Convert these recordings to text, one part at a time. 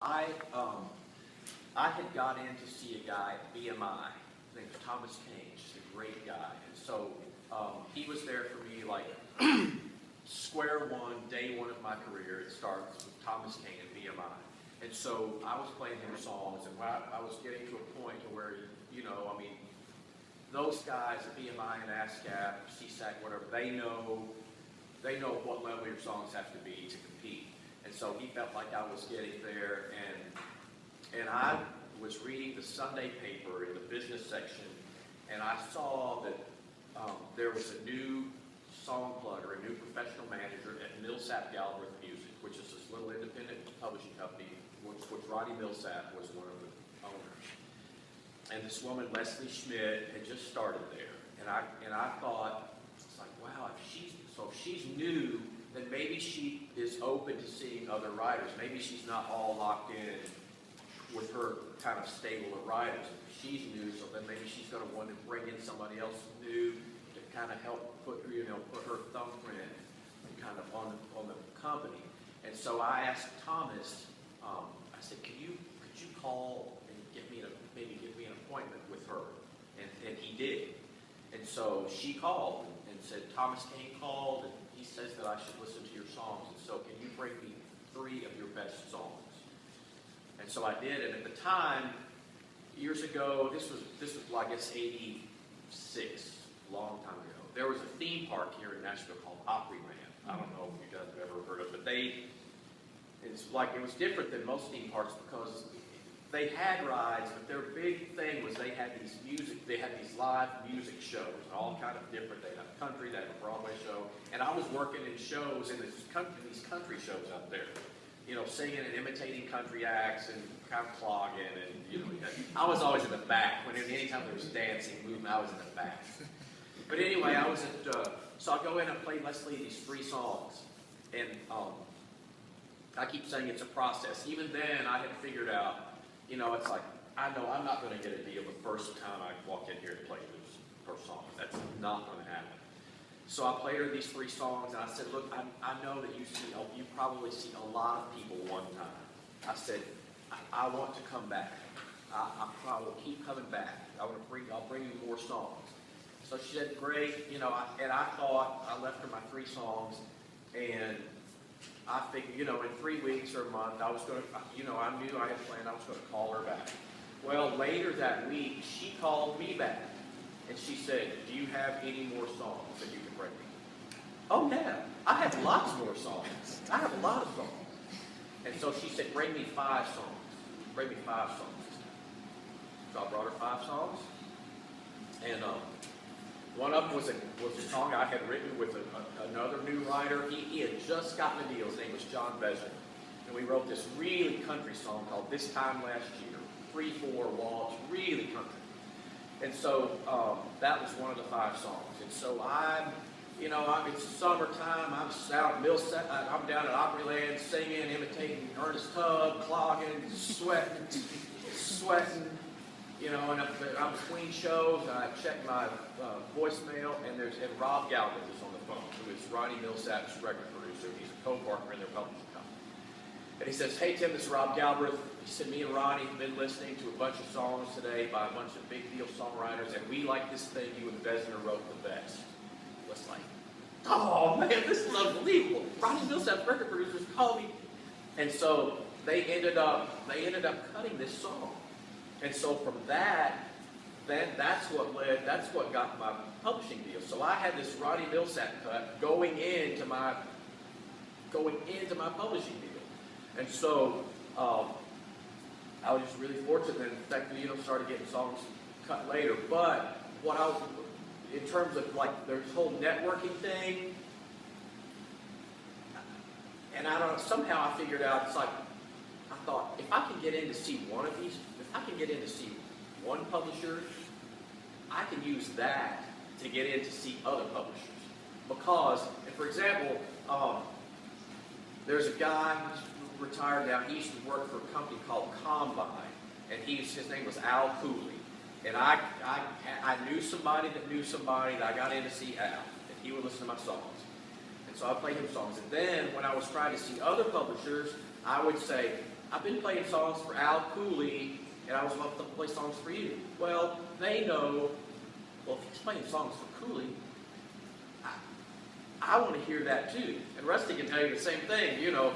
I I had got in to see a guy at BMI. His name was Thomas Kane, just a great guy. And so he was there for me like square one, day one of my career. It starts with Thomas Kane at BMI. And so I was playing him songs, and I was getting to a point to where, I mean, those guys at BMI and ASCAP, CSAC, whatever, they know what level your songs have to be to compete. And so he felt like I was getting there, and I was reading the Sunday paper in the business section, and I saw that there was a new song plugger, a new professional manager at Millsap Galbraith Music, which is this little independent publishing company, which Roddy Millsap was one of the owners. And this woman, Leslie Schmidt, had just started there. And I thought, it's like, wow, if she's new, then maybe she is open to seeing other writers. Maybe she's not all locked in with her kind of stable of writers. If she's new, so then maybe she's going to want to bring in somebody else new to kind of help put her thumbprint kind of on the company. And so I asked Thomas, I said, could you call and maybe give me an appointment with her? And he did. And so she called and said, Thomas Kane called, and he says that I should listen to your songs. And so can you bring me 3 of your best songs? And so I did. And at the time, years ago, this was well, I guess 86, a long time ago. There was a theme park here in Nashville called Opryland. I don't know if you guys have ever heard of it, but it was different than most theme parks because they had rides, but their big thing was they had these live music shows, all kind of different. They had a country, they had a Broadway show, and I was working in shows in these country shows out there, singing and imitating country acts and kind of clogging, and I was always in the back. Anytime there was dancing, movement, I was in the back. But anyway, I was so I go in and play Leslie these 3 songs, and I keep saying it's a process. Even then, I had figured out, it's like, I know I'm not going to get a deal the first time I walk in here to play her songs. That's not going to happen. So I played her these 3 songs, and I said, look, I know that you probably see a lot of people one time. I said, I want to come back. I will keep coming back. I'll bring you more songs. So she said, great, and I thought, I left her my 3 songs, and I figured, in 3 weeks or a month, I was going to, I knew I had planned I was going to call her back. Well, later that week, she called me back, and she said, do you have any more songs that you can bring me? Oh, yeah, I have lots more songs. I have a lot of songs. And so she said, bring me 5 songs. Bring me 5 songs. So I brought her 5 songs, and one of them was a song I had written with another new writer. He had just gotten a deal. His name was John Besner. And we wrote this really country song called This Time Last Year. 3/4 waltz, really country. And so that was one of the 5 songs. And so it's summertime. I'm out at Millsap. I'm down at Opryland singing, imitating Ernest Tubb, clogging, sweating. And I'm between shows, and I check my voicemail, and Rob Galbraith is on the phone, who is Roddy Millsap's record producer. He's a co-partner in their publishing company. And he says, hey, Tim, this is Rob Galbraith. He said, me and Roddy have been listening to a bunch of songs today by a bunch of big deal songwriters, and we like this thing you and Besner wrote the best. It was like, oh, man, this is unbelievable. Roddy Millsap's record producers called me. And so they ended up cutting this song. And so from that's what got my publishing deal. So I had this Roddy Millsap cut going into my publishing deal. And so I was just really fortunate that, in fact, started getting songs cut later. But in terms of like there's whole networking thing, and I don't know, somehow I figured out, it's like, I thought, if I can get in to see one of these, if I can get in to see one publisher, I can use that to get in to see other publishers. Because, and for example, there's a guy who's retired now. He used to work for a company called Combine, and his name was Al Cooley. And I knew somebody that knew somebody that I got in to see Al, and he would listen to my songs. And so I played him songs. And then when I was trying to see other publishers, I would say, I've been playing songs for Al Cooley, and I was about to play songs for you. Well, they know, well, if he's playing songs for Cooley, I want to hear that too. And Rusty can tell you the same thing. You know,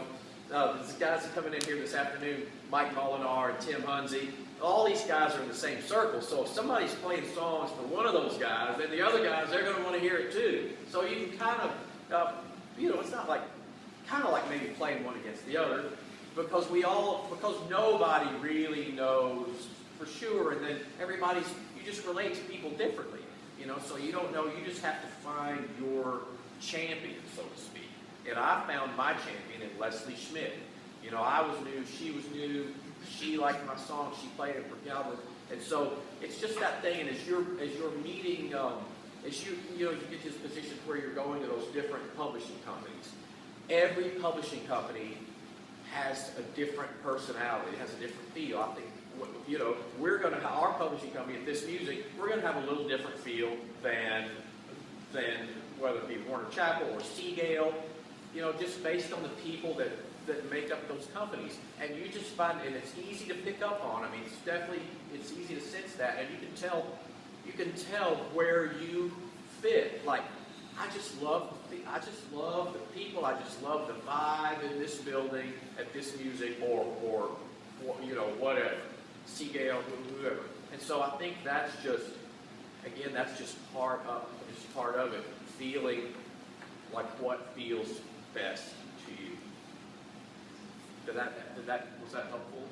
these guys are coming in here this afternoon, Mike Molinar and Tim Hunzy. All these guys are in the same circle. So if somebody's playing songs for one of those guys, then the other guys, they're going to want to hear it too. So you can kind of, you know, it's not like, kind of like maybe playing one against the other, because nobody really knows for sure, and then you just relate to people differently, you know, so you don't know, you just have to find your champion, so to speak. And I found my champion in Leslie Schmidt. You know, I was new, she was new, she liked my song, she played it for Calvin, and so it's just that thing, and as you're meeting, as you get to this position where you're going to those different publishing companies, every publishing company has a different personality, it has a different feel. I think, you know, we're going to have our publishing company at This Music, we're going to have a little different feel than whether it be Warner Chappell or Seagale, you know, just based on the people that make up those companies. And you just find, and it's easy to pick up on. I mean, it's easy to sense that, and you can tell where you fit. Like, I just love the people. I just love the vibe in this building at This Music, or you know, whatever, Seagale, whoever. And so I think that's just, again, that's just part of it. Feeling like what feels best to you. Was that helpful?